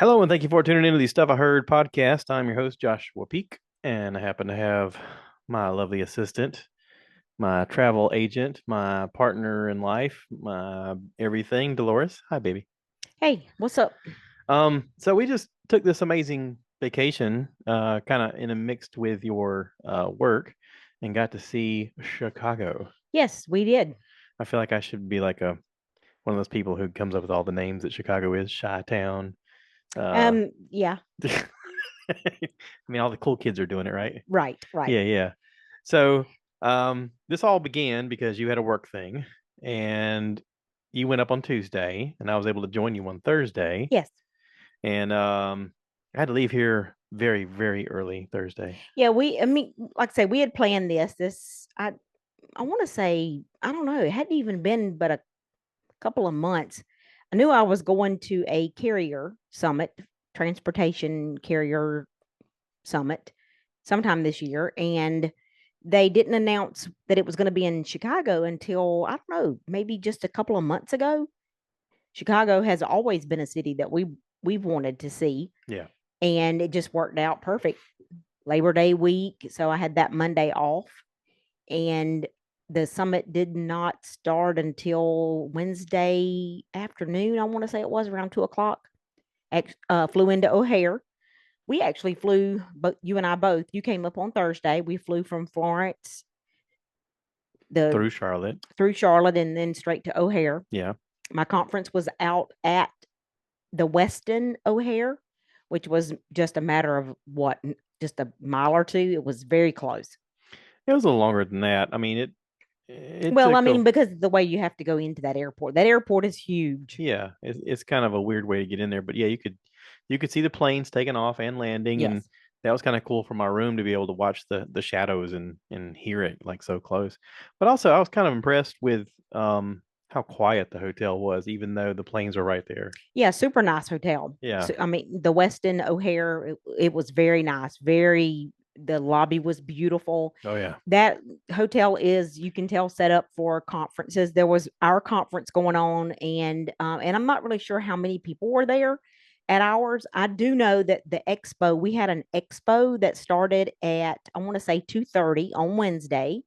Hello, and thank you for tuning into the Stuff I Heard podcast. I'm your host, Joshua Peak, and I happen to have my lovely assistant, my travel agent, my partner in life, my everything, Dolores. Hi, baby. Hey, what's up? So we just took this amazing vacation, kind of in a mixed with your work, and got to see Chicago. Yes, we did. I feel like I should be like a one of those people who comes up with all the names that Chicago is, Chi-town. Uh, Yeah, I mean, all the cool kids are doing it, right? right, right. Yeah, yeah. So, this all began because you had a work thing and you went up on Tuesday and I was able to join you on Thursday. Yes. And I had to leave here very, very early Thursday. Yeah, I mean, like I say, we had planned I want to say, I don't know, it hadn't even been but a couple of months. I knew I was going to a carrier summit, transportation carrier summit sometime this year. And they didn't announce that it was going to be in Chicago until, I don't know, maybe just a couple of months ago. Chicago has always been a city that we've wanted to see, Yeah. and it just worked out perfect. Labor Day week, so I had that Monday off, and the summit did not start until Wednesday afternoon. I want to say it was around 2 o'clock. Flew into O'Hare. We actually flew, but you and I both. You came up on Thursday. We flew from Florence the Through Charlotte. through Charlotte and then straight to O'Hare. Yeah. My conference was out at the Weston O'Hare, which was just a matter of just a mile or two. It was very close. It was a little longer than that. I mean, it Well, I took a mean, because of the way you have to go into that airport is huge. yeah, it's kind of a weird way to get in there, but yeah, you could see the planes taking off and landing, and Yes. that was kind of cool from my room to be able to watch the shadows and hear it like so close. But also, I was kind of impressed with how quiet the hotel was, even though the planes were right there. Yeah, super nice hotel. Yeah. So, I mean, the Weston O'Hare, it was very nice. The lobby was beautiful. Oh yeah. That hotel is, you can tell, set up for conferences. There was our conference going on, and I'm not really sure how many people were there at ours. I do know that we had an expo that started at, I want to say, 2:30 on Wednesday,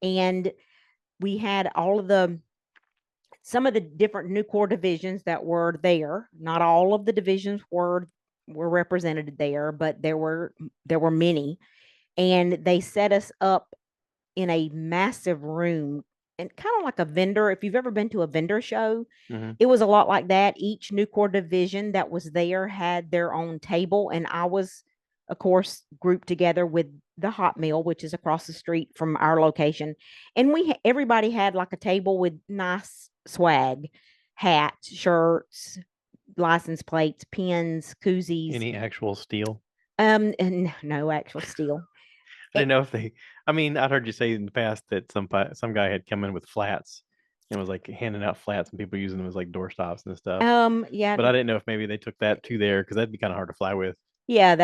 and we had all of the some of the different new core divisions that were there. Not all of the divisions were represented there, but there were many, and they set us up in a massive room, and kind of like a vendor. If you've ever been to a vendor show, Hmm. it was a lot like that. Each new core division that was there had their own table, and I was, of course, grouped together with the hot meal, which is across the street from our location. And everybody had like a table with nice swag, hats, shirts, license plates, pens, koozies. Any actual steel? And no actual steel. I Eh, didn't know if they. I mean, I'd heard you say in the past that some guy had come in with flats and was like handing out flats and people using them as like doorstops and stuff. yeah, But I didn't know if maybe they took that to there because that'd be kind of hard to fly with, yeah.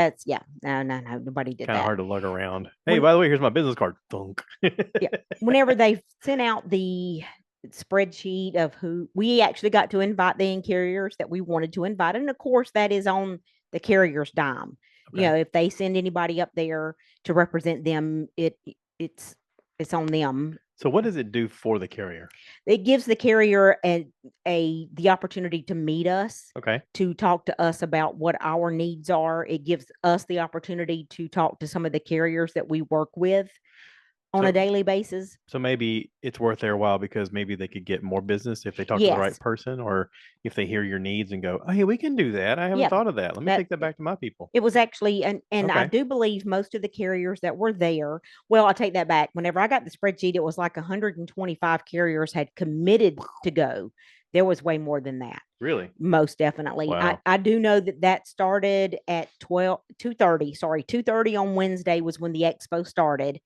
No, no, no. Nobody did kind of that. hard to lug around. Hey, When by the way, here's my business card. Thunk. Yeah, whenever they sent out the spreadsheet of who we actually got to invite, the carriers that we wanted to invite, and of course that is on the carrier's dime. Okay. If they send anybody up there to represent them, it's it's on them. So what does it do for the carrier? It gives the carrier the opportunity to meet us, Okay. to talk to us about what our needs are. It gives us the opportunity to talk to some of the carriers that we work with on a So daily basis. so maybe it's worth their while because maybe they could get more business if they talk to the right Yes. person, or if they hear your needs and go, "Oh, hey, we can do that. I haven't Yeah. thought of that. Let me That take that back to my people." It was actually, and I Okay. do believe most of the carriers that were there, well, I take that back. Whenever I got the spreadsheet, it was like 125 carriers had committed to go. There was way more than that. Really? Most definitely. I, Wow. I do know that started at 2:30. Sorry, 2:30 on Wednesday was when the expo started.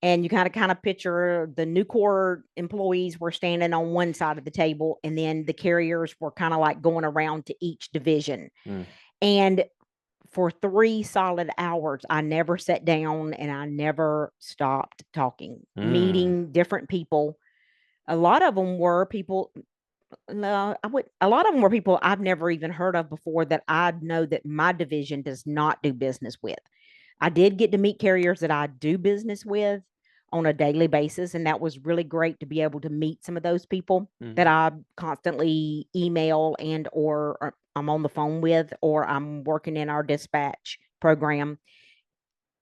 And you kind of picture the new core employees were standing on one side of the table, and then the carriers were kind of like going around to each division. Mm. And for 3 solid hours, I never sat down and I never stopped talking, Mm. meeting different people. A lot of them were people. No, I would. A lot of them were people I've never even heard of before that I know that my division does not do business with. I did get to meet carriers that I do business with on a daily basis, and that was really great to be able to meet some of those people that Hmm. I constantly email and or I'm on the phone with, or I'm working in our dispatch program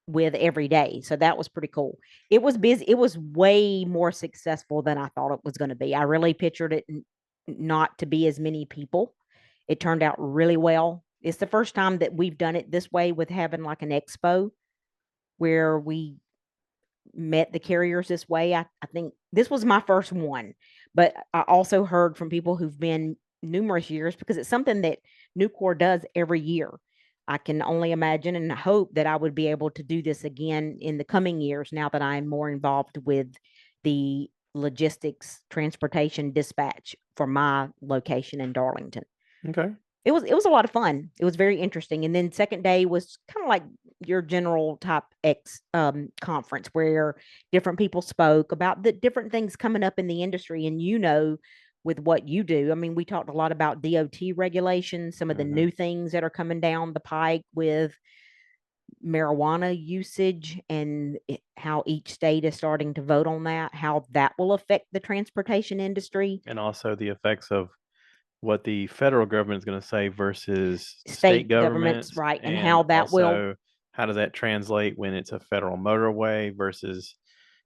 with every day. So that was pretty cool. It was busy. It was way more successful than I thought it was going to be. I really pictured it not to be as many people. It turned out really well. It's the first time that we've done it this way with having like an expo where we met the carriers this way. I think this was my first one, but I also heard from people who've been numerous years because it's something that Nucor does every year. I can only imagine and hope that I would be able to do this again in the coming years now that I'm more involved with the logistics, transportation, dispatch for my location in Darlington. Okay. It was a lot of fun. It was very interesting. And then second day was kind of like your general type X conference where different people spoke about the different things coming up in the industry. And with what you do, I mean, we talked a lot about DOT regulations, some of the Hmm. new things that are coming down the pike with marijuana usage and how each state is starting to vote on that, how that will affect the transportation industry, And also the effects of what the federal government is going to say versus state state governments, governments, right? And and how that will, also how does that translate when it's a federal motorway versus,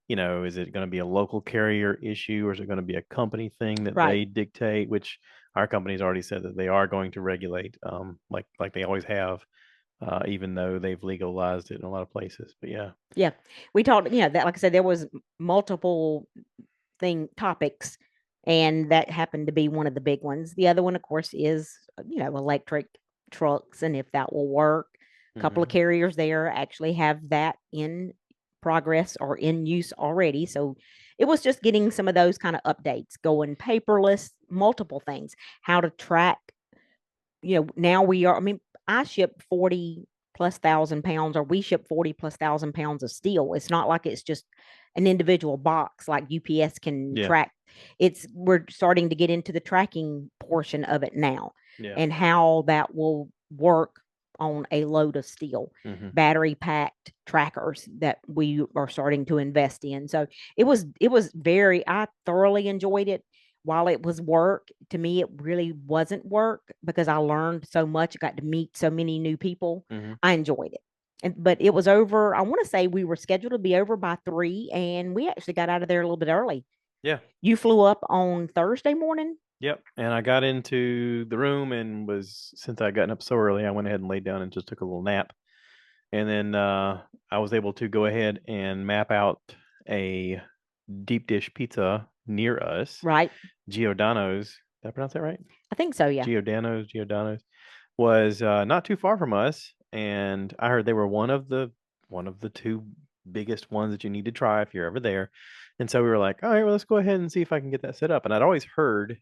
is it going to be a local carrier issue or is it going to be a company thing that right. they dictate, which our company's already said that they are going to regulate, like they always have, even though they've legalized it in a lot of places. But yeah. Yeah. We talked, that, like I said, there was multiple topics, and that happened to be one of the big ones. The other one, of course, is, electric trucks and if that will work. A couple of Hmm. carriers there actually have that in progress or in use already. So it was just getting some of those kind of updates going paperless, multiple things, how to track, now we are, I mean, I ship 40 plus thousand pounds, or we ship 40 plus thousand pounds of steel. It's not like it's just an individual box like UPS can Yeah. track. We're starting to get into the tracking portion of it now Yeah. and how that will work on a load of steel, Hmm. battery packed trackers that we are starting to invest in. So it was very, I thoroughly enjoyed it. While it was work, to me, it really wasn't work because I learned so much. I got to meet so many new people. Hmm. I enjoyed it. But it was over. I want to say we were scheduled to be over by 3, and we actually got out of there a little bit early. Yeah. You flew up on Thursday morning, Yep. And I got into the room and since I gotten up so early, I went ahead and laid down and just took a little nap. And then I was able to go ahead and map out a deep dish pizza near us. right? Giordano's. Did I pronounce that right? I think so. Yeah. Giordano's was not too far from us, and I heard they were one of the two biggest ones that you need to try if you're ever there. And so we were like, all right, well, let's go ahead and see if I can get that set up. And I'd always heard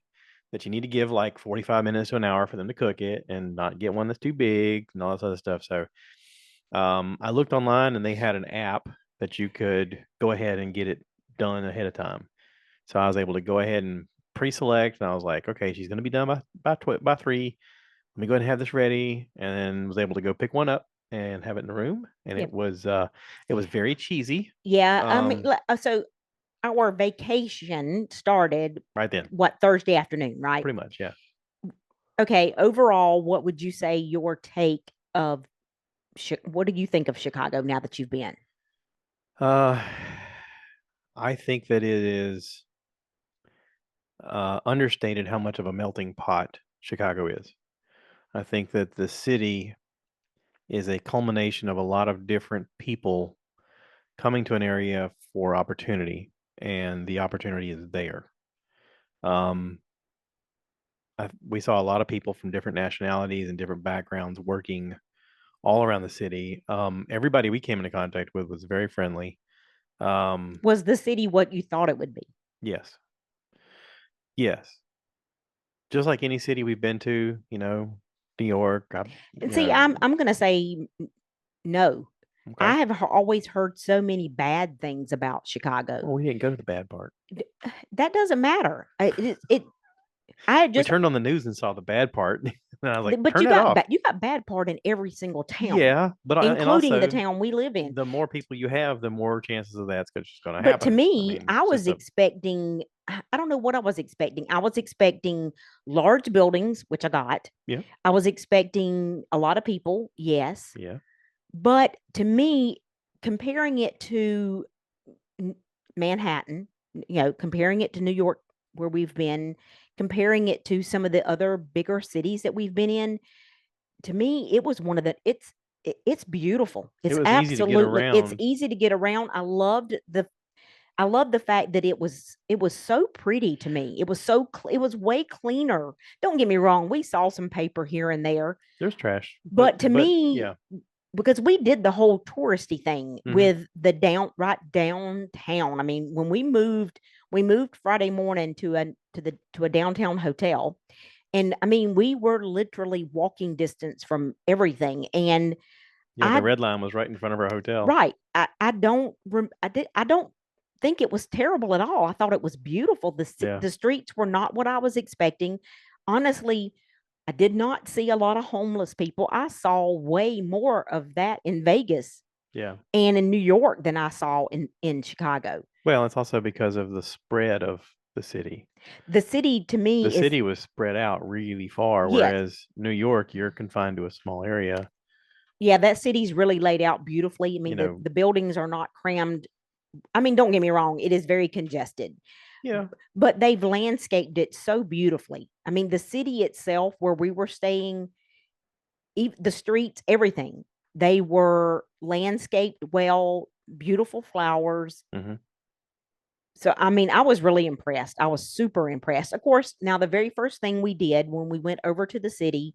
that you need to give like 45 minutes to an hour for them to cook it and not get one that's too big and all this other stuff. So I looked online and they had an app that you could go ahead and get it done ahead of time. So I was able to go ahead and pre-select, and I was like, okay, she's going to be done by 3. Let me go ahead and have this ready, and then was able to go pick one up and have it in the room, and Yeah. it was very cheesy. Yeah. I mean, Um, so our vacation started right then, what, Thursday afternoon, right? pretty much, yeah. Okay. Overall, what would you say your take of what do you think of Chicago now that you've been? Uh, I think that it is understated how much of a melting pot Chicago is. I think that the city is a culmination of a lot of different people coming to an area for opportunity, and the opportunity is there. Um, we saw a lot of people from different nationalities and different backgrounds working all around the city. Everybody we came into contact with was very friendly. Um, Was the city what you thought it would be? yes, yes, just like any city we've been to, New York. And see, I'm gonna say no. Okay. I have always heard so many bad things about Chicago. Well, we didn't go to the bad part. That doesn't matter. It I had We just, turned on the news and saw the bad part, and I was like, but turn that off. you got bad part in every single town, Yeah, but and including the also town we live in. the more people you have, the more chances of that's just going to But to happen. I me, mean, I it's was just a expecting, I don't know what I was expecting. I was expecting large buildings, which I got. yeah, I was expecting a lot of people, yes. yeah. But to me, comparing it to Manhattan, comparing it to New York, where we've been, comparing it to some of the other bigger cities that we've been in, to me, it was one of the, it's beautiful. It It's was easy to get absolutely, it's around. easy to get around. I love the fact that it was so pretty to me. It was it was way cleaner. Don't get me wrong, we saw some paper here and there, There's trash, but to but me, yeah. because we did the whole touristy thing Hmm. with the right downtown. I mean, when we moved Friday morning to a downtown hotel, and I mean, we were literally walking distance from everything. And Yeah, the I red line was right in front of our hotel. right, I don't think it was terrible at all. I thought it was beautiful. Yeah. The streets were not what I was expecting. Honestly, I did not see a lot of homeless people. I saw way more of that in Vegas Yeah. and in New York than I saw in Chicago. Well, it's also because of the spread of the city. The city to The me is, city was spread out really far, yes, whereas New York, you're confined to a small area. yeah, that city's really laid out beautifully. I You mean, know, the buildings are not crammed. I mean, don't get me wrong, it is very congested, yeah, but they've landscaped it so beautifully. I mean, the city itself, where we were staying, the streets, everything, they were landscaped well, beautiful flowers. hmm, So, I mean, I was really impressed. I was super impressed. Of course, now the very first thing we did when we went over to the city,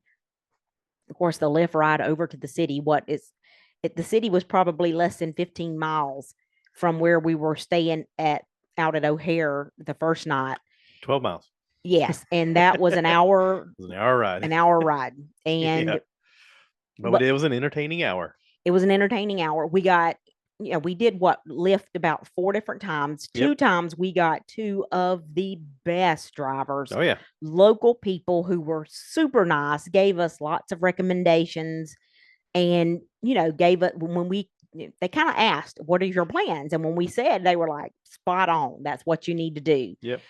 of course, the lift ride over to the city, the city was probably less than 15 miles from where we were staying out at O'Hare the first night. 12 miles. Yes. And that was It was an hour ride. an hour ride. Yeah, And, but but it was an entertaining hour. it was an entertaining hour. We did what lift about four different times. Two Yep. times we got two of the best drivers, Oh yeah. local people who were super nice, gave us lots of recommendations, and gave it when we they kind of asked, "What are your plans?" And when we said, they were like, "Spot on. That's what you need to do." Yep.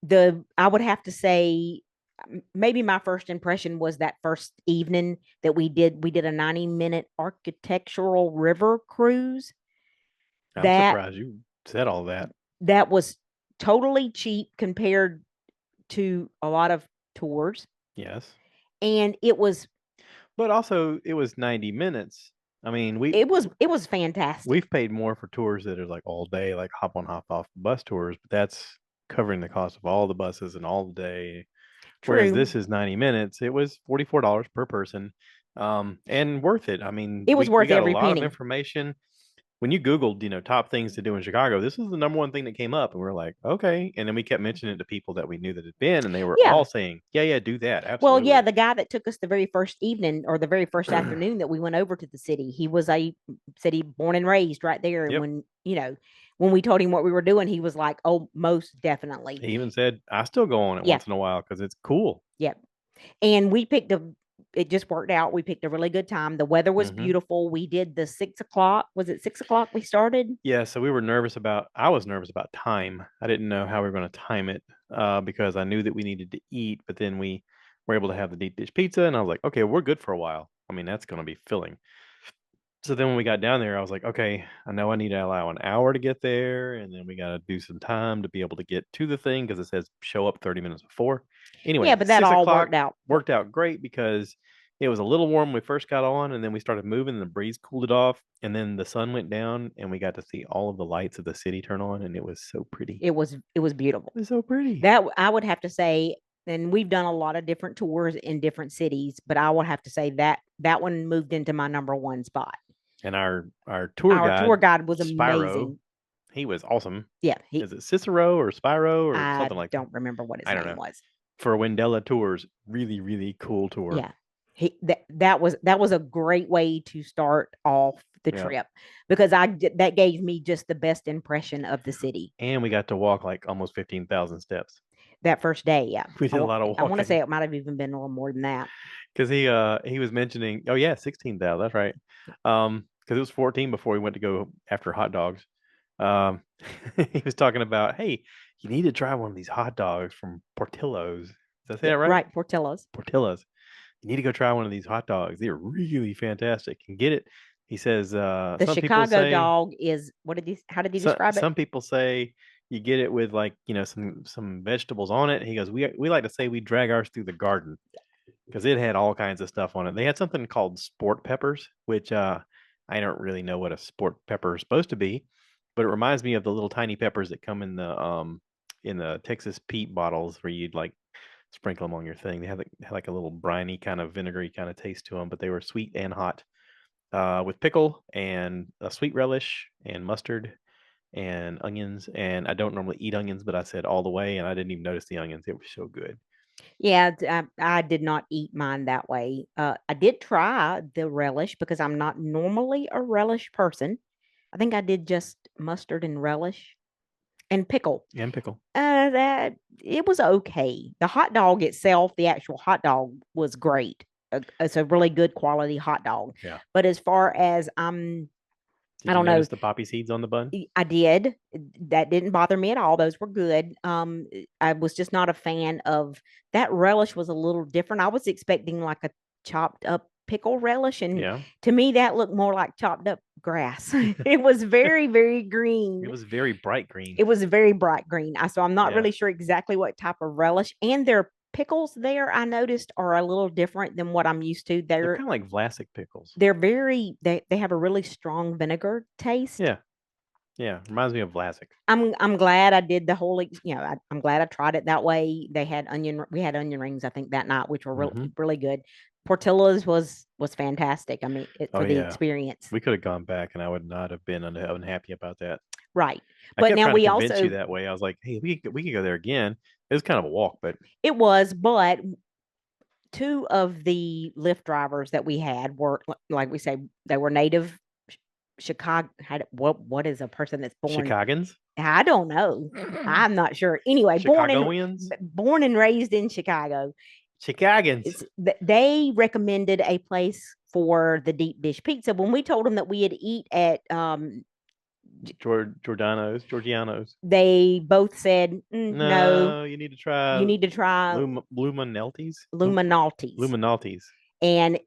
The I would have to say, maybe my first impression was that first evening that we did a 90-minute architectural river cruise. I'm That surprised you said all that. that was totally cheap compared to a lot of tours, Yes. and it was But also it was 90 minutes. I mean, it was fantastic. we've paid more for tours that are like all day, like hop on, hop off bus tours, but that's covering the cost of all the buses and all the day. Whereas True. this is 90 minutes. It was $44 per person. And worth it. I mean, It was we worth got a every lot of penny. information. When you Googled, top things to do in Chicago, this was the number one thing that came up. And we are like, okay. And then we kept mentioning it to people that we knew that had been, and they were Yeah. all saying, yeah, yeah, do that. Well, yeah, Absolutely. the guy that took us the very first evening or the very first afternoon that we went over to the city, he was a city born and raised right there. And Yep. when we told him what we were doing, he was like, "Oh, most definitely." He even said, I still go on it Yeah. once in a while because it's cool. Yep. And it just worked out. We picked a really good time. The weather was Hmm. beautiful. We did the 6 o'clock. Was it 6 o'clock we started? Yeah, so I was nervous about time. I didn't know how we were going to time it because I knew that we needed to eat, but then we were able to have the deep dish pizza, and I was like, okay, we're good for a while. I mean, that's going to be filling. So then when we got down there, I was like, okay, I know I need to allow an hour to get there, and then we got to do some time to be able to get to the thing because it says show up 30 minutes before. Yeah, Anyway, but that six all o'clock worked out. worked out great because it was a little warm when we first got on, and then we started moving, and the breeze cooled it off, and then the sun went down, and we got to see all of the lights of the city turn on, and it was so pretty. It was beautiful. It was so pretty. That I would have to say, and we've done a lot of different tours in different cities, but I would have to say that one moved into my number one spot. And our tour Our tour guide, guide was Spyro, amazing. he was awesome. Yeah, Is it Cicero or Spyro or I something like that? don't remember what his I don't name know. was. For Wendella Tours, really, really cool tour. Yeah. That was a great way to start off the Yeah. trip, because that gave me just the best impression of the city. And we got to walk like almost 15,000 steps. That first day, yeah. We did a lot of I want to say walking it might have even been a little more than that. because he was mentioning, oh yeah, 16,000. That's right. Because it was 14 before we went to go after hot dogs. Um, he was talking about, hey, you need to try one of these hot dogs from Portillo's. Did I say Yeah, that right? right. Portillo's. Portillo's. You need to go try one of these hot dogs. They're really fantastic. And get it. He says, The some people Chicago say, dog is what did he? How did he describe it? some people say you get it with like, some vegetables on it. He goes, we like to say we drag ours through the garden because it had all kinds of stuff on it. They had something called sport peppers, which I don't really know what a sport pepper is supposed to be, but it reminds me of the little tiny peppers that come in the Texas Pete bottles where you'd like sprinkle them on your thing. They had like a little briny kind of vinegary kind of taste to them, but they were sweet and hot, with pickle and a sweet relish and mustard and onions. And I don't normally eat onions, but I said all the way, and I didn't even notice the onions. It was so good. Yeah, I did not eat mine that way. I did try the relish because I'm not normally a relish person. I think I did just mustard and relish and pickle. And pickle. That it was okay. The hot dog itself, the actual hot dog was great. It's a really good quality hot dog. Yeah. But as far as I Did you don't know, notice the poppy seeds on the bun? I did. That didn't bother me at all. Those were good. I was just not a fan of that relish was a little different. I was expecting like a chopped up pickle relish, and Yeah. to me that looked more like chopped up grass. It was very, very green. It was very bright green. It was very bright green. So I'm not Yeah. really sure exactly what type of relish. And their pickles there, I noticed, are a little different than what I'm used to. They're kind of like Vlasic pickles. They have a really strong vinegar taste. Yeah. Yeah. Reminds me of Vlasic. I'm glad I did the whole, I'm glad I tried it that way. We had onion rings, I think, that night, which were really, Hmm. really good. Portillo's was fantastic. I mean, Oh for the yeah. experience. We could have gone back and I would not have been unhappy about that. Right. I But kept now trying to we convince you also, that way. I was like, hey, we could go there again. It was kind of a walk, but but two of the Lyft drivers that we had were, like we say, they were native Chicago. What is a person that's born? Chicagans, I don't know. I'm not sure. Anyway, Chicagoans, born and raised in Chicago. Chicagans, They recommended a place for the deep dish pizza when we told them that we had eat at Giorgianos. they both said no, No, you need to try you need to try Lumineltis. Luminaltis. Luminaltis. And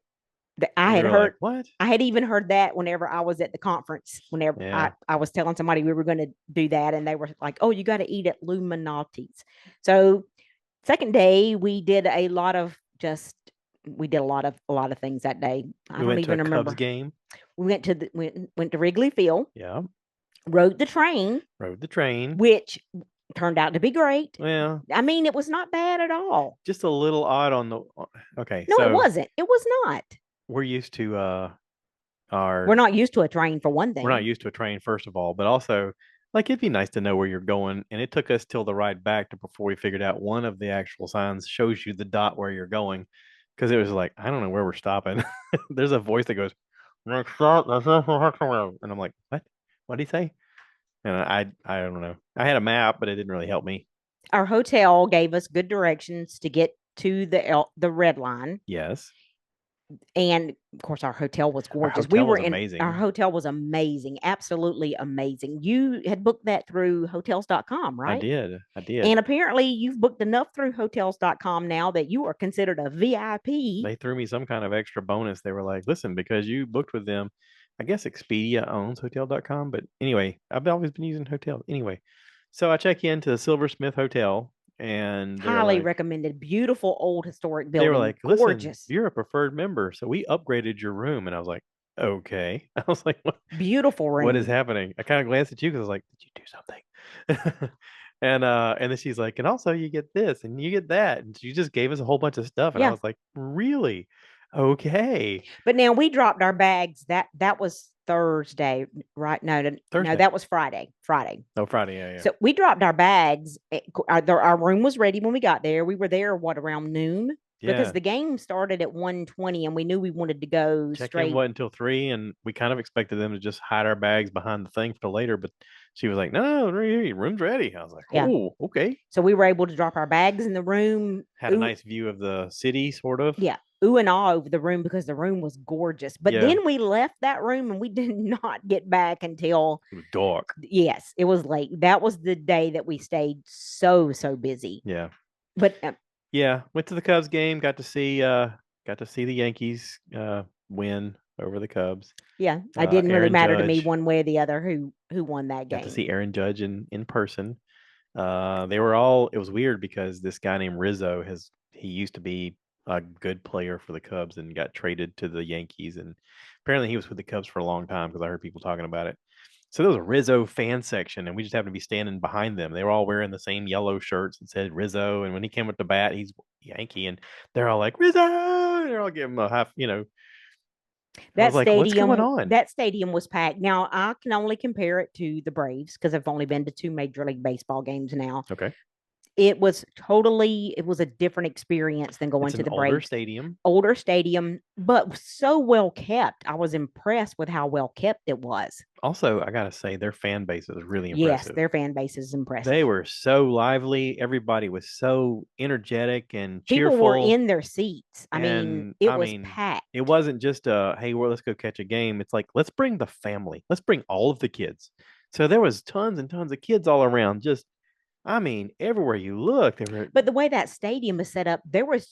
I And we had were like, heard, what? I had even heard that whenever I was at the conference, whenever Yeah. I was telling somebody we were going to do that, and they were like, oh, you got to eat at Luminaltis. So second day we did a lot of things that day. I We don't went to a even Cubs remember. game. We went to Wrigley Field, Yeah. rode the train, Rode the train. which turned out to be great. Well, I mean, it was not bad at all. just a little odd on the. Okay, No, it so wasn't. It was not. we're used to We're our not used to a train for one we're not thing. used to a train first of all, but also like it'd be nice to know where you're going. And it took us till the ride back to before we figured out one of the actual signs shows you the dot where you're going, because it was like I don't know where we're stopping. There's a voice that goes next stop, and I'm like, what? What did he say? And I don't know. I had a map, but it didn't really help me. Our hotel gave us good directions to get to the red line. Yes, And of course our hotel was our gorgeous. hotel was Our amazing. hotel was amazing, absolutely amazing. You had booked that through hotels.com, I right? did. I did. And apparently you've booked enough through hotels.com now that you are considered a VIP. They threw me some kind of extra bonus. They were like, listen, because you booked with them, I guess Expedia owns hotel.com. But anyway, I've always been using hotels. Anyway, so I check into the Silversmith Hotel and Highly recommended. Beautiful old historic they were building, like, listen, gorgeous, you're a preferred member. So we upgraded your room. And I was like, okay. I was like, beautiful what is room. happening? I kind of glanced at you because I was like, did you do something? And then she's like, and also you get this and you get that. And she just gave us a whole bunch of stuff. And I Yeah. was like, really? Okay. But now we dropped our bags. That was Thursday, right? No, no, Thursday. that was Friday. Friday. Oh, Friday. Yeah, yeah. So we dropped our bags. Our room was ready when we got there. We were there, what, around noon? because Yeah. the game started at 1:20 and we knew we wanted to go Check-in straight. wasn't until 3, and we kind of expected them to just hide our bags behind the thing for later, but she was like, "No, no, right here, your room's ready." I was like, Yeah. "Oh, okay." So we were able to drop our bags in the room. Had a nice view of the city, sort of. Yeah, ooh and ah over the room because the room was gorgeous. But Yeah, then we left that room and we did not get back until, it was dark. yes, it was late. That was the day that we stayed so busy. Yeah. But Yeah, went to the Cubs game, got to see the Yankees win over the Cubs. yeah, it didn't really Aaron matter to me Judge, one way or the other who won that got to game. see Aaron Judge in person. They were all, it was weird because this guy named Rizzo he used to be a good player for the Cubs and got traded to the Yankees, and apparently he was with the Cubs for a long time because I heard people talking about it. So there was a Rizzo fan section, and we just happened to be standing behind them. They were all wearing the same yellow shirts that said Rizzo, and when he came up to bat, he's Yankee, and they're all like Rizzo, and they're all giving him a half, I was like, what's going on? That stadium was packed. Now I can only compare it to the Braves because I've only been to two Major League Baseball games now. Okay, It was a different experience than going it's to an the older Braves. stadium. Older stadium, but so well kept. I was impressed with how well kept it was. Also, I gotta say, their fan base is really Yes, impressive. their fan base is They impressive. were so lively. Everybody was so energetic and People were cheerful. in their seats. I mean, And it I was mean, it packed. wasn't just hey, well, let's go catch a game. It's like, let's bring the family. Let's bring all of the kids. So there was tons and tons of kids all around. Just, I mean, everywhere you look, there were. But the way that stadium is set up, there was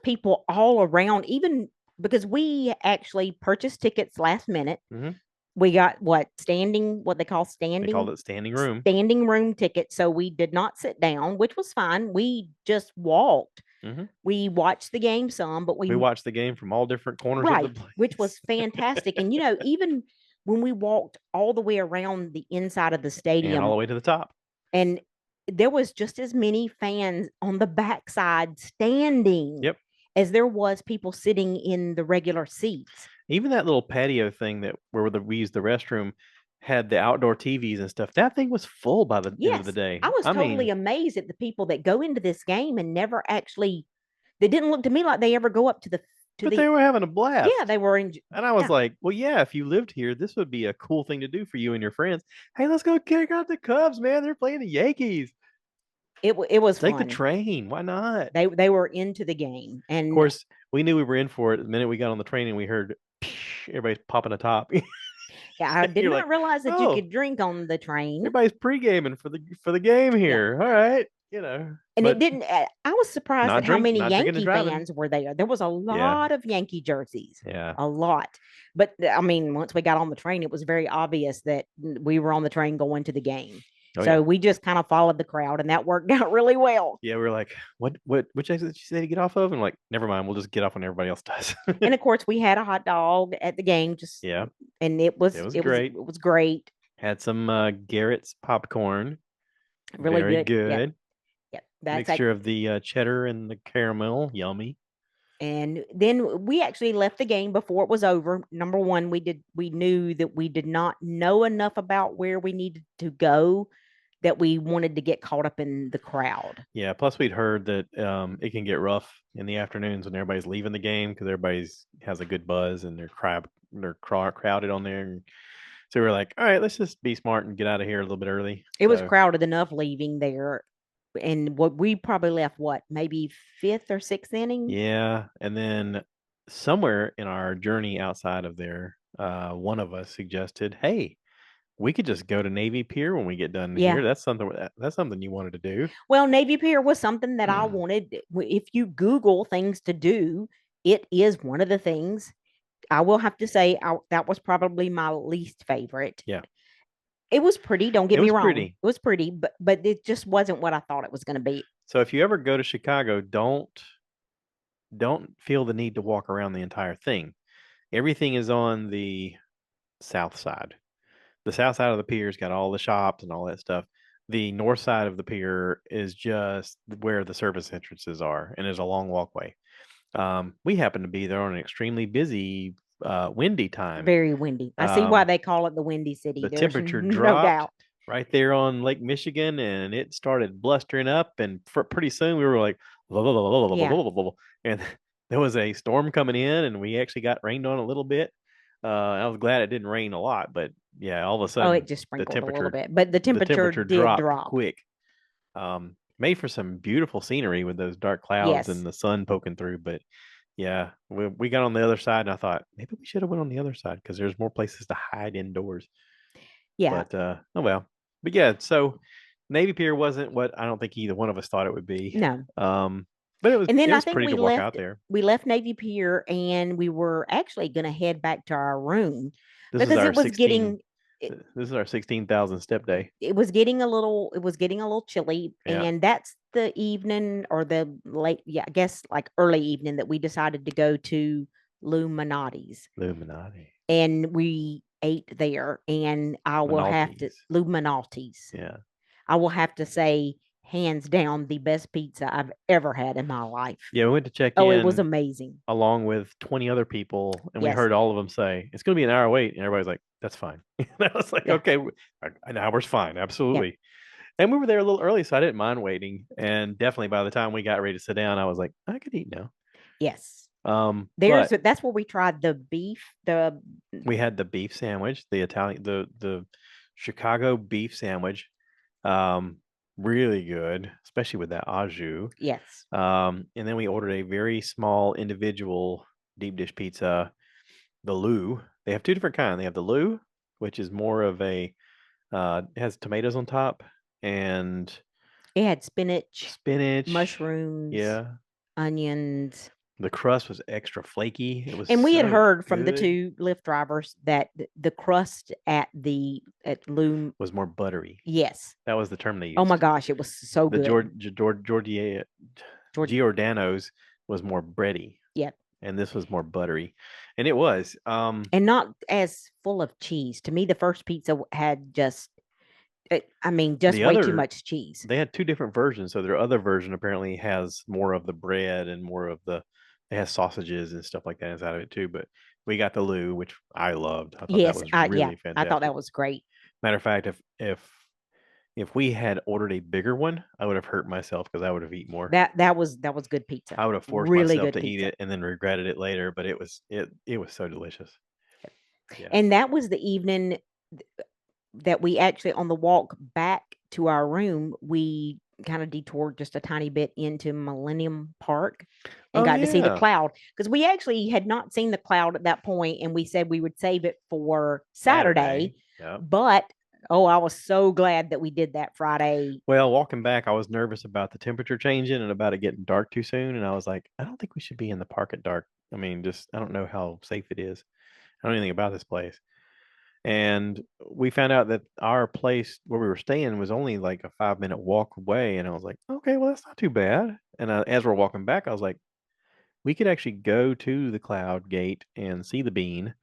people all around, even because we actually purchased tickets last minute. Mhm. We got what they call They called it standing room. standing room tickets. So we did not sit down, which was fine. We just walked. Hmm. We watched the game some, but We we, watched the game from all different corners of the right, which place. was fantastic. And even when we walked all the way around the inside of the And all stadium, the way to the top. and there was just as many fans on the backside standing Yep. as there was people sitting in the regular seats. Even that little patio thing that where we used the restroom had the outdoor TVs and stuff. That thing was full by the end of the Yes, I day. was I totally mean, amazed at the people that go into this game and never actually. They didn't look to me like they ever go up to but the. they were having a Yeah, blast. they were in. And I was Yeah, like, well, yeah, if you lived here, this would be a cool thing to do for you and your friends. Hey, let's go kick out the Cubs, man. They're playing the Yankees. it was Take the fun. train. Why not? Of They were into the game, and course, we knew we were in for it. The minute we got on the train and we heard everybody's popping a top. yeah, I did You're like, not realize that you oh, could drink on the train. everybody's pre-gaming for the game Yeah, here. All right, and it but didn't. I was surprised at how many not drinking and Yankee driving. fans were there. There was a Yeah, lot of Yankee jerseys, yeah. a lot. But I mean, once we got on the train, it was very obvious that we were on the train going to the game. Oh So yeah. we just kind of followed the crowd, and that worked out really well. Yeah, we were like, which exit did you say to get off of? And like, never mind, we'll just get off when everybody else does. And of course, we had a hot dog at the game, just Yeah, and it was it great. was great, Had some Garrett's popcorn. really Very good. Yep, good. yep. That's like. Mixture of the cheddar and the caramel. Yummy. And then we actually left the game before it was over. Number one, we knew that we did not know enough about where we needed to go, that we wanted to get caught up in the crowd. Yeah. Plus, we'd heard that it can get rough in the afternoons when everybody's leaving the game because everybody's has a good buzz and crowded on there. And so we were like, all right, let's just be smart and get out of here a little bit early. It was So crowded enough leaving there. And what we probably left, maybe fifth or sixth inning? yeah, and then somewhere in our journey outside of there, one of us suggested, hey, we could just go to Navy Pier when we get done Yeah. here. That's something you wanted to do. Well, Navy Pier was something that I wanted. If you Google things to do, it is one of the things. I will have to say that was probably my least favorite. Yeah, It was pretty, don't get it me was wrong. pretty. It was pretty, but it just wasn't what I thought it was going to be. So if you ever go to Chicago, don't feel the need to walk around the entire thing. Everything is on the south side. The south side of the pier's got all the shops and all that stuff. The north side of the pier is just where the service entrances are, and there's a long walkway. We happen to be there on an extremely busy, windy time. Very windy. I see why Um, they call it the Windy City. the There's temperature no dropped doubt. right there on Lake Michigan, and it started blustering up. And pretty soon we were like, Yeah. and there was a storm coming in, and we actually got rained on a little bit. I was glad it didn't rain a lot, but yeah, all of a Oh, it sudden just the sprinkled a little temperature bit, but the the temperature temperature did dropped drop. quick. Made for some beautiful scenery with those dark clouds Yes. and the sun poking through. But yeah, we got on the other side, and I thought maybe we should have went on the other side because there's more places to hide indoors. Yeah. But oh well. But yeah, so Navy Pier wasn't what I don't think either one of us thought it would be. No. Um, but it was And it then I was think pretty to walk out there. we left Navy Pier and we were actually going to head back to our room This is because our 16. it, This is our 16,000 step day. it was getting a little chilly, Yeah, and that's the evening or the late, yeah, I guess like early evening that we decided to go to Luminati's, Illuminati, and we ate there. And I will have to Manalti's. Luminati's. Yeah, I will have to say, hands down, the best pizza I've ever had in my life. yeah. We went to check Oh, it was in amazing. along with 20 other people, and we Yes. heard all of them say it's going to be an hour wait, and everybody's like, "That's fine." And I was like, Yeah. "Okay, an hour's fine, Yeah. absolutely." And we were there a little early, so I didn't mind waiting. And definitely by the time we got ready to sit down, I was like, I could eat now. Yes. But That's where we tried the beef, the we had the beef sandwich, the Italian, the Chicago beef sandwich, um, really good, especially with that au jus. yes. And then we ordered a very small individual deep dish pizza, the Lou. They have two different kinds. They have the Lou, which is more of a it has tomatoes on top and It had spinach, spinach. mushrooms, Yeah. onions. The crust was extra flaky. It was And we had so heard from the good. two Lyft drivers that the crust at Loom, Was more buttery. yes. That was the term they Oh my used. gosh, it was so The good. George, Giordano's was more bready, yeah. and this was more buttery, and it was. And not as full of cheese. To me, the first pizza had just, I mean, just The way too other much cheese. they had two different versions. So their other version apparently has more of the bread and more of the it has sausages and stuff like that inside of it too. But we got the Lou, which I loved. I thought that Yes, was yeah, really I thought fantastic. that was great. Matter of fact, if we had ordered a bigger one, I would have hurt myself because I would have eaten more. That was good pizza. I would have forced Really myself good to eat pizza. it and then regretted it later, but it was so delicious. Yeah. And that was the evening that we actually, on the walk back to our room, we kind of detoured just a tiny bit into Millennium Park and Oh got to see the yeah. cloud, because we actually had not seen the cloud at that point, and we said we would save it for Saturday. Saturday. Yep. But oh, I was so glad that we did that Friday. Well, walking back, I was nervous about the temperature changing and about it getting dark too soon. And I was like, I don't think we should be in the park at dark. I mean, just I don't know how safe it is. I don't know anything about this place. And we found out that our place where we were staying was only like a 5 minute walk away. And I was like, okay, well, that's not too bad. And as we're walking back, I was like, we could actually go to the cloud gate and see the bean.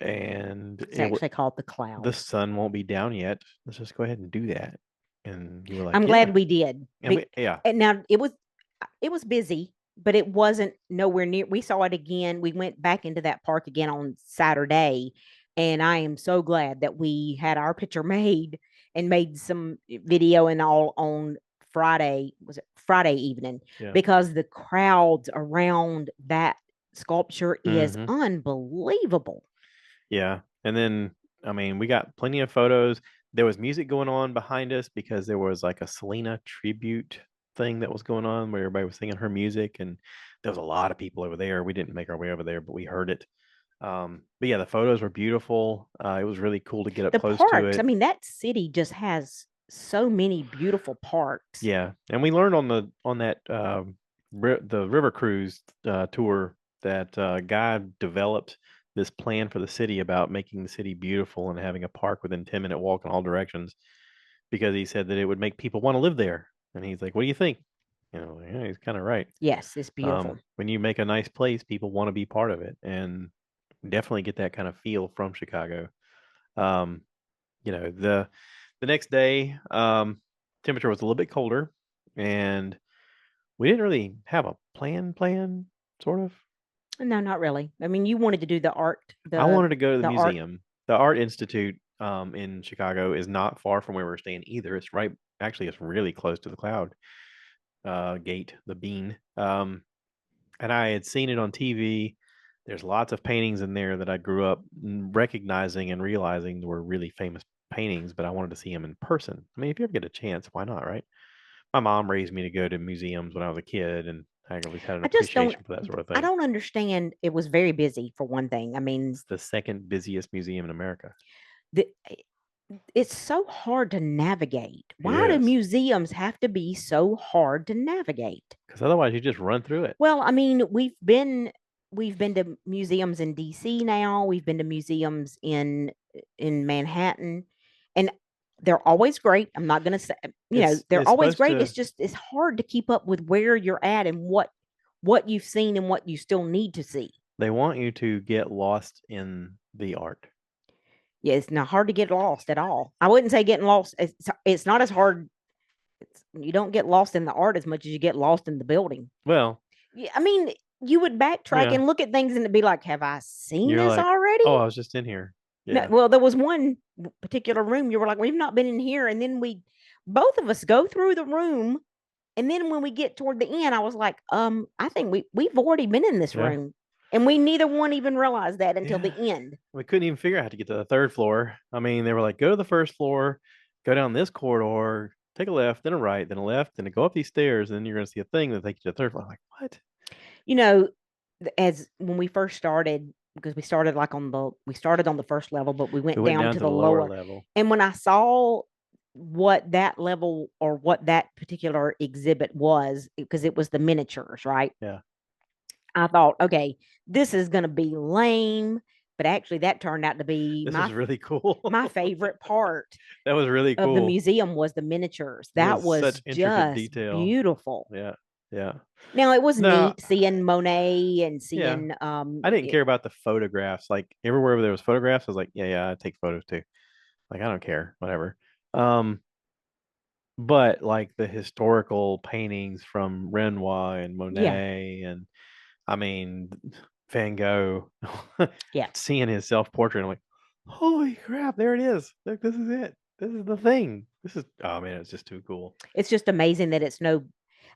And It's actually called the the cloud. sun won't be down yet. Let's just go ahead and do that. And you were like, I'm yeah. glad we did. And yeah. And now it was busy, but it wasn't nowhere near. We saw it again. We went back into that park again on Saturday, and I am so glad that we had our picture made and made some video and all on Friday. Was it Friday evening? Yeah. Because the crowds around that sculpture is Hmm. unbelievable. Yeah. And then, I mean, we got plenty of photos. There was music going on behind us because there was like a Selena tribute thing that was going on where everybody was singing her music. And there was a lot of people over there. We didn't make our way over there, but we heard it. But yeah, the photos were beautiful. It was really cool to get up The close to parks, I it. mean, that city just has so many beautiful parks. Yeah, and we learned on that the river cruise tour that guy developed this plan for the city about making the city beautiful and having a park within 10-minute walk in all directions because he said that it would make people want to live there. And he's like, "What do you think?" Yeah, he's kind of right. Yes, it's beautiful. When you make a nice place, people want to be part of it, and definitely get that kind of feel from Chicago. Um, the next day, temperature was a little bit colder, and we didn't really have a plan, sort of. No, not really. I mean, you wanted to do I wanted to go to the the art. museum. The Art Institute in Chicago is not far from where we're staying either. It's right, actually, it's really close to the cloud. gate, the bean. And I had seen it on TV. There's lots of paintings in there that I grew up recognizing and realizing were really famous paintings, but I wanted to see them in person. I mean, if you ever get a chance, why not, right? My mom raised me to go to museums when I was a kid, and I always had an I just don't appreciation for that sort of I thing. don't understand. It was very busy for one thing. I mean, It's the second busiest museum in America. the, it's so hard to navigate. Why do Yes, museums have to be so hard to navigate? because otherwise you just run through it. Well, I mean, we've been to museums in DC now. We've been to museums in Manhattan, and they're always great. I'm not going to say, they're It's always supposed great. to. It's hard to keep up with where you're at and what you've seen and what you still need to see. They want you to get lost in the art. Yeah, it's not hard to get lost at all. I wouldn't say getting lost. It's not as hard. You don't get lost in the art as much as you get lost in the building. Well, Yeah, I mean, you would backtrack yeah, and look at things and it'd be like, have I seen you're this like, already? oh, I was just in here. No, Yeah, well, there was one particular room you were like, we've not been in here. And then both of us go through the room. And then when we get toward the end, I was like, I think we've already been in this yeah, room. And we neither one even realized that until yeah. the end. We couldn't even figure out how to get to the third floor. I mean, they were like, go to the first floor, go down this corridor, take a left, then a right, then a left, then go up these stairs, and then you're going to see a thing that takes you to the third floor. I'm like, what? You know, as when we first started, because we started on the first level, but we We went went down down to to the the lower lower. level. And when I saw what that level or what that particular exhibit was, because it was the miniatures, right? Yeah, I thought, okay, this is going to be lame, but actually that turned out to be this my is really cool. my favorite part That was really of the cool. museum was the miniatures. It That was was such intricate just detail. beautiful. Yeah, yeah. Now it was No, neat seeing Monet and yeah. seeing I didn't care about the photographs. Like everywhere there was photographs, I was like, yeah, yeah, I take photos too. Like I don't care, whatever. Um, but like the historical paintings from Renoir and yeah, Monet, and I mean Van Gogh, yeah. seeing his self portrait, I'm like, holy crap, there it is. Look, this is it. This is the thing. This is oh man, it's just too cool. It's just amazing that it's no.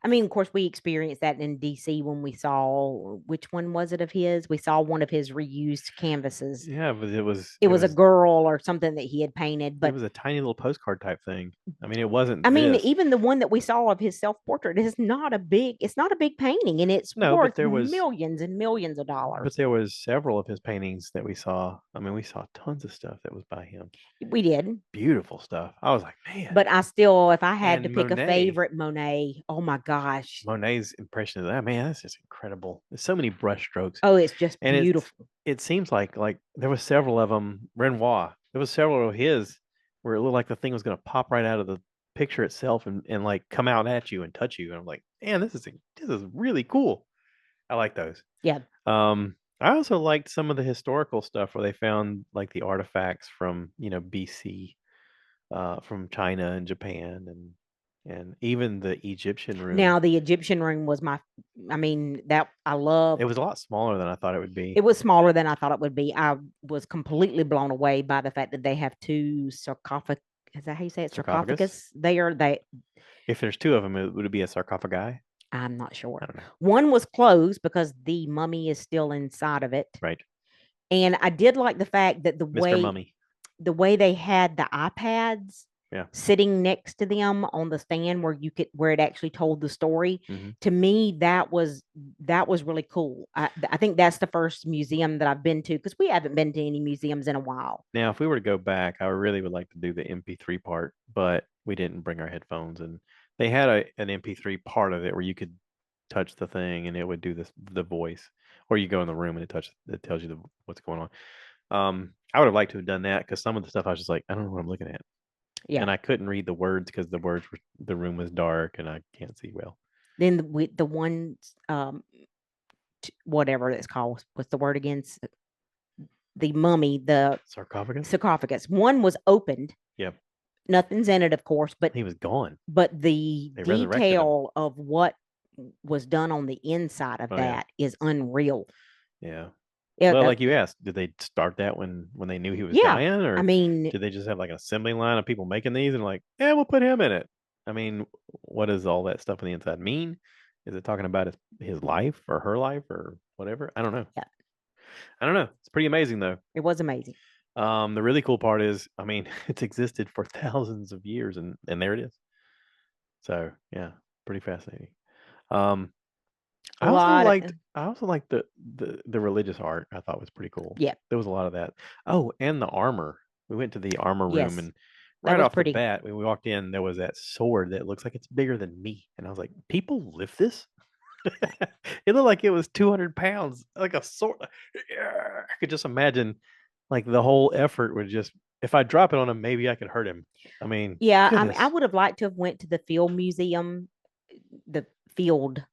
I mean, of course, we experienced that in DC when we saw which one was it of his? We saw one of his reused canvases. Yeah, but it was It it was a was girl or something that he had painted, it but was a tiny little postcard type thing. I mean, it I wasn't mean, this. even the one that we saw of his self portrait is not a big. It's not a big painting, and it's No, worth millions and millions of but dollars. there was several of his paintings that we saw. I mean, we saw tons of stuff that was by him. We did, Beautiful stuff. I was like, man. but I still, if I had to And pick a favorite Monet, oh my gosh, Monet's impression of that, man, that's just incredible. There's so many brush strokes. oh, it's just And beautiful. it seems like there was several of them. Renoir, there was several of his where it looked like the thing was going to pop right out of the picture itself and like come out at you and touch you. And I'm like, man, this is really cool. I like those. Yeah. I also liked some of the historical stuff where they found like the artifacts from BC, from China and Japan and even the Egyptian room. Now the Egyptian room was I mean, that I love. It was a lot smaller than I thought it would It be. was smaller than I thought it would be. I was completely blown away by the fact that they have two sarcophagus. Is that how you say it? Sarcophagus. Sarcophagus there. If there's two of them, would it be a sarcophagi? I'm not sure. I don't know. One was closed because the mummy is still inside of it. Right. And I did like the fact that Mr. Mummy. the way they had the iPads Yeah. sitting next to them on the stand where it actually told the story. Hmm. To me, that was really cool. I think that's the first museum that I've been to because we haven't been to any museums in a while. Now, if we were to go back, I really would like to do the MP3 part, but we didn't bring our headphones, and they had an MP3 part of it where you could touch the thing and it would do the voice, or you go in the room and it tells you what's going on. I would have liked to have done that because some of the stuff I was just like, I don't know what I'm looking at, Yeah. and I couldn't read the words because the room was dark and I can't see well. Then with the ones, whatever it's called, what's the word again? The mummy, the Sarcophagus. sarcophagus. One was opened. Yep. Nothing's in it, of course, but He was gone. the They resurrected him. detail of what was done on the inside of Oh yeah. that is unreal. Yeah. Yeah, Well, like you asked, did they start that when they knew he was yeah. dying, I or mean, did they just have like an assembly line of people making these and like, yeah, we'll put him in it? I mean, what does all that stuff on the inside mean? Is it talking about his life or her life or whatever? I don't know. Yeah, I don't know. It's pretty amazing though. it was amazing. The really cool part is, I mean, it's existed for thousands of years, and there it is. So yeah, pretty fascinating. Um, A lot. I also liked the religious art. I thought was pretty cool. Yeah. There was a lot of that. Oh, and the armor. We went to the armor room, Yes. and That right was off the pretty. bat, when we walked in, there was that sword that looks like it's bigger than me, and I was like, "People lift this?" Yeah. It looked like it was 200 pounds, like a sword. Yeah, I could just imagine, like the whole effort would just. If I drop it on him, maybe I could hurt him. I mean, Yeah, I goodness. would have liked to have went to the field museum, the field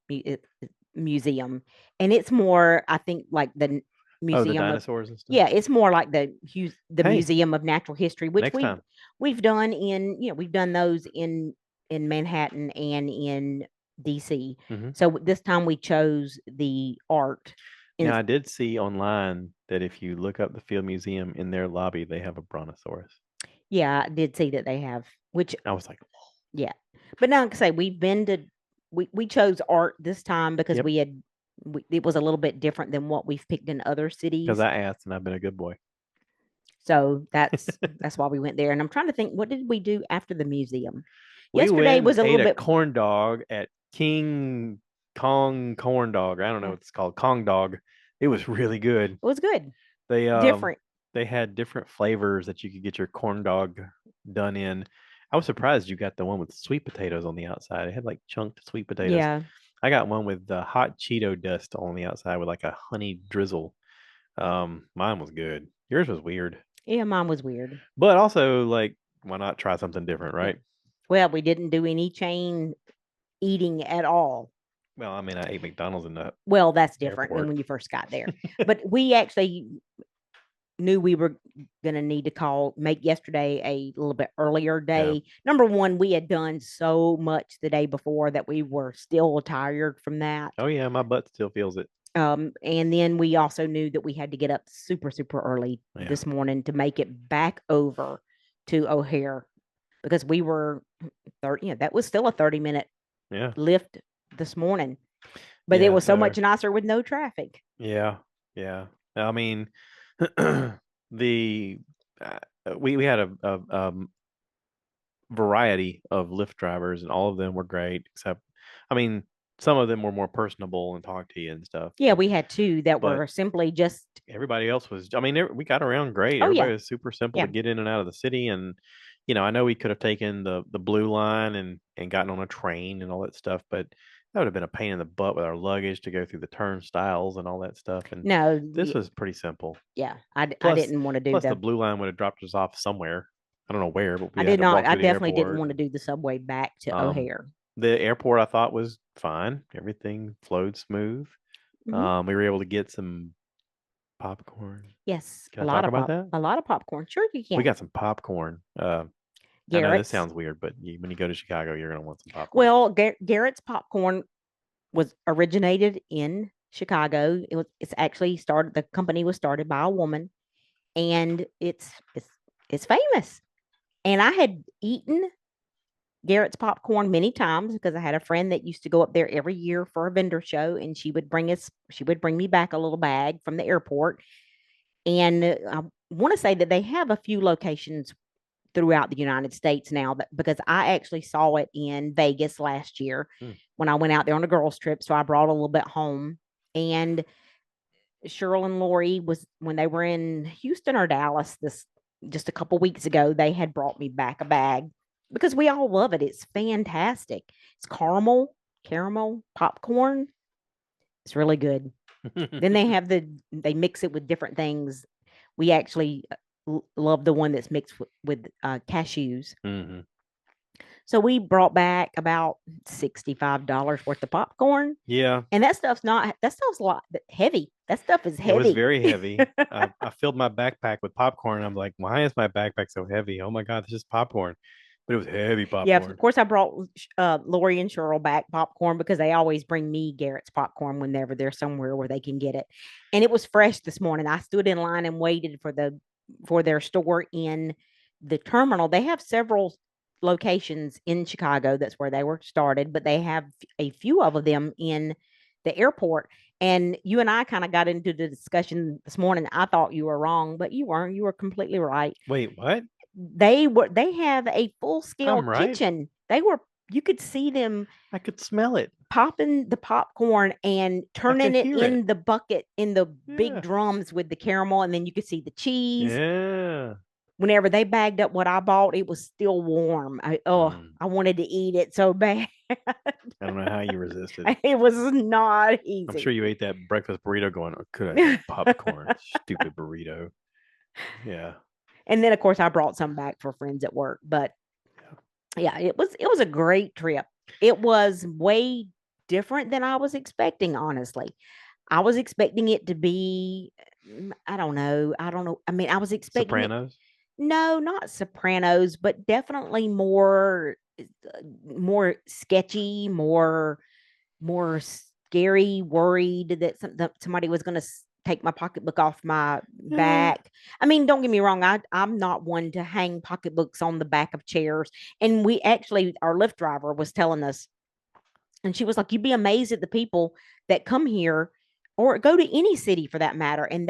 museum, and it's more, I think, like the Oh, the museum of, dinosaurs and stuff. yeah, it's more like the Hey, museum of natural history, which next time. we've done in, we've done those in Manhattan and in DC. Hmm. So this time we chose the art in. Now, I did see online that if you look up the Field Museum in their lobby, they have a brontosaurus. Yeah, I did see that they have, which, I was like, yeah. But now, like I say, we've been to, we chose art this time because yep, it was a little bit different than what we've picked in other because cities. I asked and I've been a good boy. So that's why we went there. And I'm trying to think, what did we do after the museum? We Yesterday went and was a ate little a bit, corn dog at King Kong Corn Dog. I don't know yeah, what it's called, Kong Dog. It was really good. it was good, They different. they had different flavors that you could get your corn dog done in. I was surprised you got the one with sweet potatoes on the outside. It had like chunked sweet potatoes. Yeah, I got one with the hot Cheeto dust on the outside with like a honey drizzle. Mine was good. Yours was weird. yeah, mine was weird. But also like why not try something different, Yeah. right? Well, we didn't do any chain eating at all. Well, I mean, I ate McDonald's in the Well, that's different than airport. when you first got there. But we actually knew we were going to need to make yesterday a little bit earlier Yeah. day. Number one, we had done so much the day before that we were still tired from that. Oh yeah, my butt still feels it. And then we also knew that we had to get up super, super early Yeah. this morning to make it back over to O'Hare because we were 30, that was still a 30-minute Yeah. lift this morning, but it Yeah. was so So much nicer with no traffic. yeah. Yeah. I mean, the uh, we had a variety of Lyft drivers, and all of them were great. Except, I mean, some of them were more personable and talked to you and stuff. Yeah, we had two that But were simply just, everybody else was. I mean, we got around great. oh, yeah, Everybody was super simple to yeah. get in and out of the city, and I know we could have taken the blue line and gotten on a train and all that stuff, but that would have been a pain in the butt with our luggage to go through the turnstiles and all that stuff. And No, this was pretty simple. yeah, I Plus, didn't want to do plus the the, blue line would have dropped us off somewhere. I don't know where, but I we had did to not, walk I through the definitely didn't airport. want to do the subway back to Um, O'Hare. the airport I thought was fine. Everything flowed smooth. Hmm. We were able to get some popcorn. Yes, Can I talk about that? a lot of popcorn. Sure, you We can. got some popcorn. I know this Garrett's. sounds weird, but when you go to Chicago, you're gonna want some popcorn. Well, Garrett's popcorn was originated in Chicago. It's actually started. The company was started by a woman, and it's famous. And I had eaten Garrett's popcorn many times because I had a friend that used to go up there every year for a vendor show, and she would bring me back a little bag from the airport. And I want to say that they have a few locations throughout the United States now because I actually saw it in Vegas last year Hmm. when I went out there on a girls trip. So I brought a little bit home. And Cheryl and Lori was when they were in Houston or Dallas this just a couple weeks ago, they had brought me back a bag because we all love it. It's fantastic. It's caramel popcorn. It's really good. Then they mix it with different things. We actually love the one that's mixed with cashews. Hmm. So we brought back about $65 worth of popcorn. Yeah, And that stuff's a lot heavy. That stuff is it was heavy. very heavy. I filled my backpack with popcorn. I'm like, why is my backpack so heavy? Oh my God, this is popcorn. But it was heavy Yeah, of popcorn. course I brought Lori and Cheryl back popcorn because they always bring me Garrett's popcorn whenever they're somewhere where they can get it. And it was fresh this morning. I stood in line and waited for their store in the terminal. They have several locations in Chicago. That's where they were started, but they have a few of them in the airport. And you and I kind of got into the discussion this morning. I thought you were wrong, but you weren't. You were completely right. Wait, what? They have a full scale I'm right. kitchen. You could see them I could smell it. popping the popcorn and I could turning it hear it. in the bucket in the big Yeah. drums with the caramel, and then you could see the cheese. Yeah. Whenever they bagged up what I bought, it was still warm. Mm. I wanted to eat it so bad. I don't know how you resisted. It was not I'm sure easy. you ate that breakfast burrito going, oh, could I have popcorn? Stupid burrito. Yeah. And then of course I brought some back for friends at work. But yeah, it was a great trip. It was way different than I was expecting, honestly. I was expecting it to be I don't know. I don't know. I mean, I was expecting it. Sopranos. No, not Sopranos, but definitely more sketchy, more scary, worried that somebody was going to take my pocketbook off my Eh. back. I mean, don't get me wrong, I'm not one to hang pocketbooks on the back of chairs. And we actually, our Lyft driver was telling us, and she was like, you'd be amazed at the people that come here or go to any city for that matter. And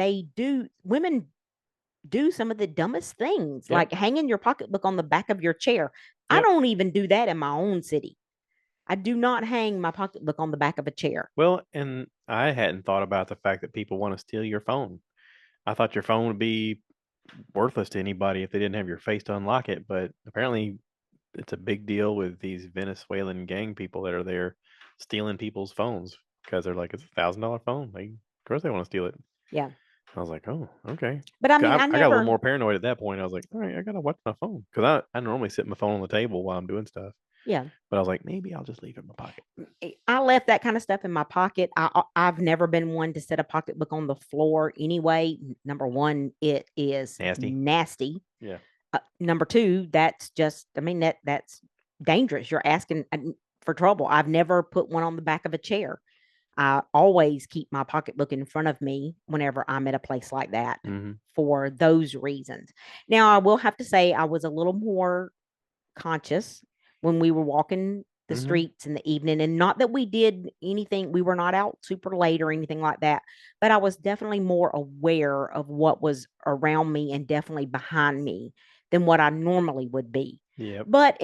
women do some of the dumbest things, Yep. like hanging your pocketbook on the back of your chair. I Yep. don't even do that in my own city. I do not hang my pocketbook on the back of a chair. Well, and I hadn't thought about the fact that people want to steal your phone. I thought your phone would be worthless to anybody if they didn't have your face to unlock it, but apparently it's a big deal with these Venezuelan gang people that are there stealing people's phones because they're like, it's $1,000 phone. Of course they want to steal it. Yeah. I was like, oh, okay. But I mean, I I got a little never, more paranoid at that point. I was like, all right, I gotta watch my phone because I normally sit my phone on the table while I'm doing stuff. yeah, But I was like, maybe I'll just leave it in my pocket. I left that kind of stuff in my pocket. I've never been one to set a pocketbook on the floor anyway. Number one, it is Nasty. nasty. Yeah. Number two, that's just, I mean, that's dangerous. You're asking for trouble. I've never put one on the back of a chair. I always keep my pocketbook in front of me whenever I'm at a place like that Mm-hmm. for those reasons. Now, I will have to say I was a little more conscious when we were walking the Mm-hmm. streets in the evening, and not that we did anything, we were not out super late or anything like that, but I was definitely more aware of what was around me and definitely behind me than what I normally would be. Yep. But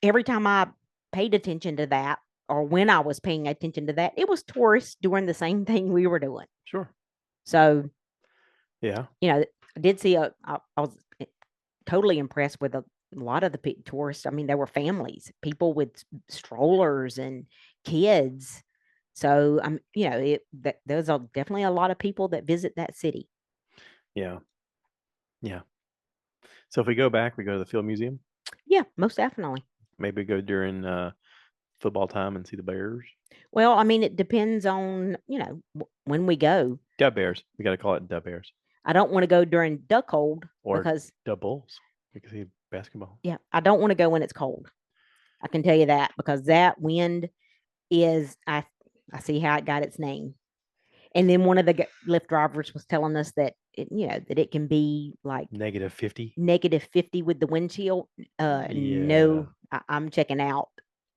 every time I paid attention to that, or when I was paying attention to that, it was tourists doing the same thing we were doing. Sure. So, Yeah. I did see I was totally impressed with a lot of the tourists. I mean, there were families, people with strollers and kids. So there's definitely a lot of people that visit that city. Yeah. Yeah. So if we go back, we go to the Field Museum. Yeah, most definitely. Maybe go during football time and see the Bears. Well, I mean, it depends on when we go. Dub Bears. We got to call it Dub Bears I don't want to go during duck cold or because Dub Bulls. We can see basketball. yeah, I don't want to go when it's cold. I can tell you that because that wind is I see how it got its name. And then one of the Lyft drivers was telling us that it can be like -50. -50 with the windshield. Yeah. No, I'm checking out.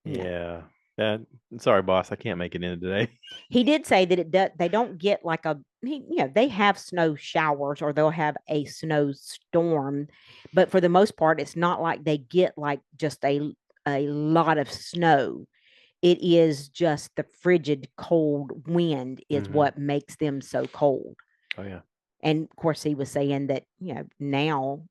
No. Yeah. That. Sorry, boss. I can't make it in today. He did say that they don't get like they have snow showers or they'll have a snow storm, but for the most part, it's not like they get like just a lot of snow. It is just the frigid cold wind is Mm-hmm. what makes them so cold. Oh yeah. And of course, he was saying that, now,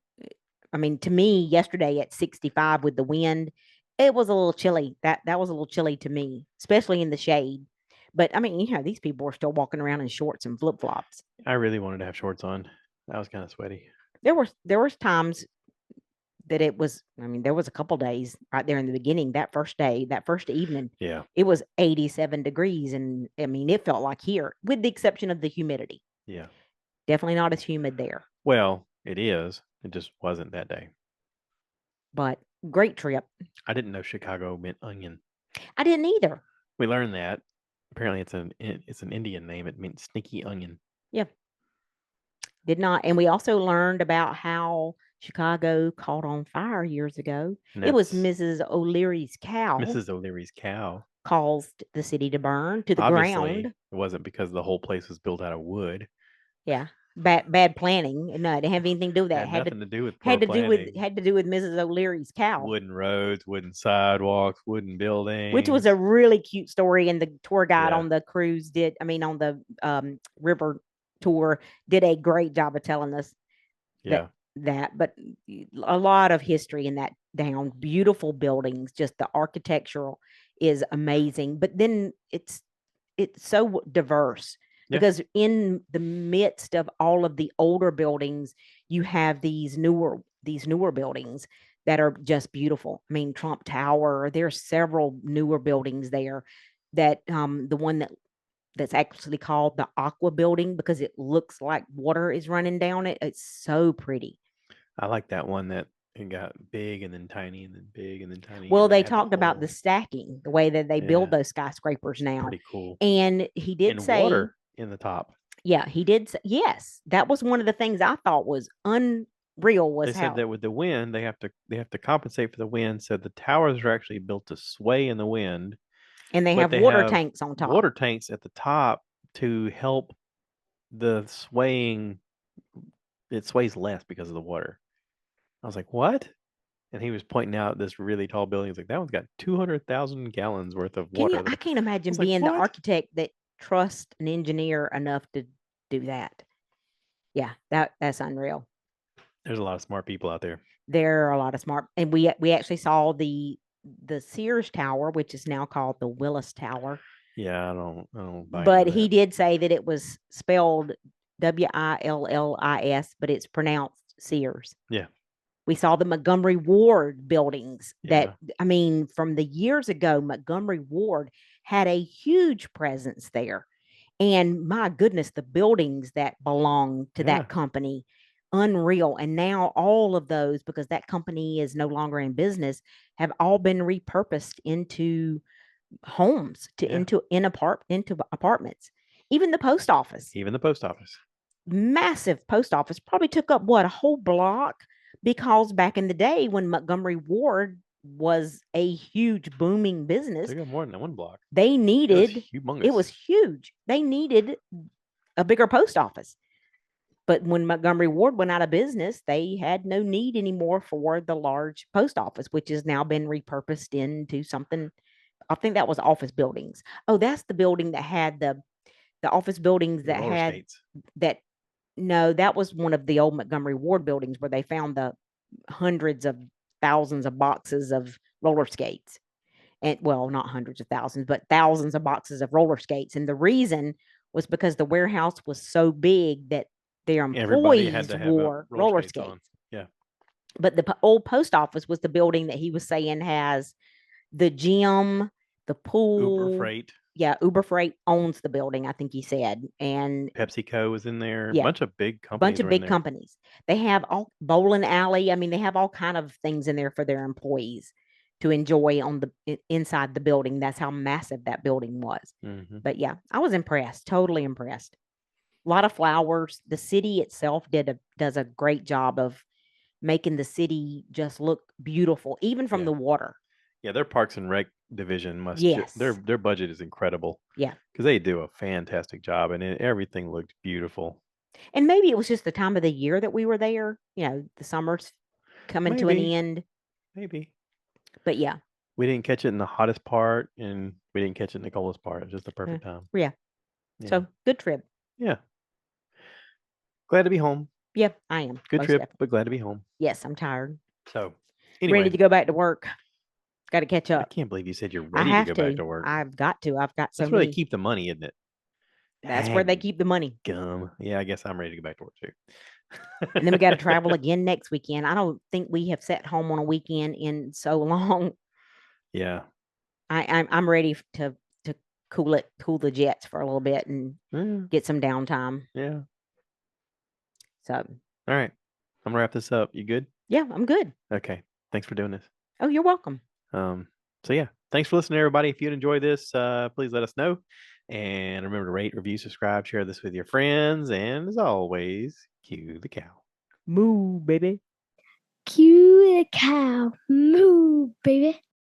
I mean, to me, yesterday at 65 with the wind, it was a little chilly. That was a little chilly to me, especially in the shade. But I mean, these people are still walking around in shorts and flip flops. I really wanted to have shorts on. I was kind of sweaty. There was times that it was. I mean, there was a couple days right there in the beginning. That first day, that first evening, Yeah. it was 87 degrees, and I mean, it felt like here, with the exception of the humidity. Yeah. Definitely not as humid there, Well, it is. It just wasn't that day. but great trip. I didn't know Chicago meant onion. I didn't either. We learned that. Apparently, it's an Indian name. It means sneaky onion. Yeah, did not. And we also learned about how Chicago caught on fire years ago. And It was that's Mrs. O'Leary's cow Mrs. O'Leary's cow. caused the city to burn to the Obviously, ground. it wasn't because the whole place was built out of wood. Yeah, bad planning. No, it didn't have anything to do with that. Had nothing to do with poor Had to do with planning. had to do with Mrs. O'Leary's cow, Wooden roads, wooden sidewalks, wooden which was a buildings. really cute story. And the tour guide Yeah, on the cruise did, I mean, on the river tour, did a great job of telling us that yeah. but a lot of history in that down. Beautiful buildings, just the architectural is amazing. But then it's so diverse Yeah. because in the midst of all of the older buildings, you have these newer buildings that are just beautiful. I mean, Trump Tower, there's several newer buildings there that the one that's actually called the Aqua Building because it looks like water is running down it. It's so pretty. I like that one that it got big and then tiny and then big and then tiny Well, and then they it had the talked about the hole. stacking, the way that they build Yeah, those skyscrapers it's now. pretty cool. And he did And say, water in the top. yeah, he did. Yes, that was one of the things I thought was unreal They was said how, that with the wind, they have to compensate for the wind. So the towers are actually built to sway in the wind, and they but have they water have tanks on top. water tanks at the top to help the swaying. It sways less because of the water. I was like, what? And he was pointing out this really tall building. He's like, that one's got 200,000 gallons worth of Can you? water. I I can't imagine was like, being the what? architect that trusts an engineer enough to do that. Yeah, that's unreal. There's a lot of smart people out there. There are a lot of smart, and we actually saw the Sears Tower, which is now called the Willis Tower. Yeah, I don't buy into But he that. did say that it was spelled Willis, but it's pronounced Sears. Yeah, We saw the Montgomery Ward buildings that, yeah, I mean, from the years ago, Montgomery Ward had a huge presence there. And my goodness, the buildings that belong to yeah, that company, unreal. And now all of those, because that company is no longer in business, have all been repurposed into homes, to yeah. into apartments. Even the post office, Even the post office massive post office, probably took up what, a whole block, because back in the day when Montgomery Ward was a huge booming business, took up more than one block. they It was needed it humongous. was huge. They needed a bigger post office. But when Montgomery Ward went out of business, they had no need anymore for the large post office, which has now been repurposed into something. I think that was office buildings. Oh, that's the building that had the office buildings The that roller had skates. that. No, that was one of the old Montgomery Ward buildings where they found the hundreds of thousands of boxes of roller skates. And well, not hundreds of thousands, but thousands of boxes of roller skates. And the reason was because the warehouse was so big that their Everybody had employees to have wore roller roller skates on. skates. Yeah. But the old post office was the building that he was saying has the gym, the Uber pool. Freight, Yeah, Uber Freight owns the building, I think he said. And PepsiCo was in there. A yeah, bunch of big bunch companies of were in big there. companies. They have all bowling alley. I mean, they have all kind of things in there for their employees to enjoy on the inside the building. That's how massive that building was. Hmm. But yeah, I was impressed, totally impressed. A lot of flowers. The city itself does a great job of making the city just look beautiful, even from Yeah. the water. Yeah, their Parks and Rec division their Yes. their budget is incredible Yeah. because they do a fantastic job and everything looked beautiful. And maybe it was just the time of the year that we were there. The summer's coming to an Maybe, end. maybe But yeah. we didn't catch it in the hottest part and we didn't catch it in the coldest part. It was just the Yeah. perfect time. Yeah. Yeah, So good trip. yeah. Glad to be home. Yeah, I am. Good Most trip, definitely. but glad to be home. Yes, I'm tired. So, Ready anyway, to go back to work. Got to catch I up. can't believe you said you're I ready to have go back to. to work. I've got to. I've got so That's where they many. keep the money, isn't it? That's where they Dang keep the money. gum. Yeah, I guess I'm ready to go back to work And then we got to too. travel again next weekend. I don't think we have sat home on a weekend in so long. Yeah. I'm ready to cool the jets for a little bit and Yeah. get some downtime. Yeah. So All right. I'm gonna wrap this up. You good? yeah, I'm good. Okay. Thanks for doing this. Oh, you're welcome. So yeah, thanks for listening, everybody. If you'd enjoy this, please let us know. And remember to rate, review, subscribe, share this with your friends, and as always, cue the cow. Moo, baby. Cue the cow. Moo, baby.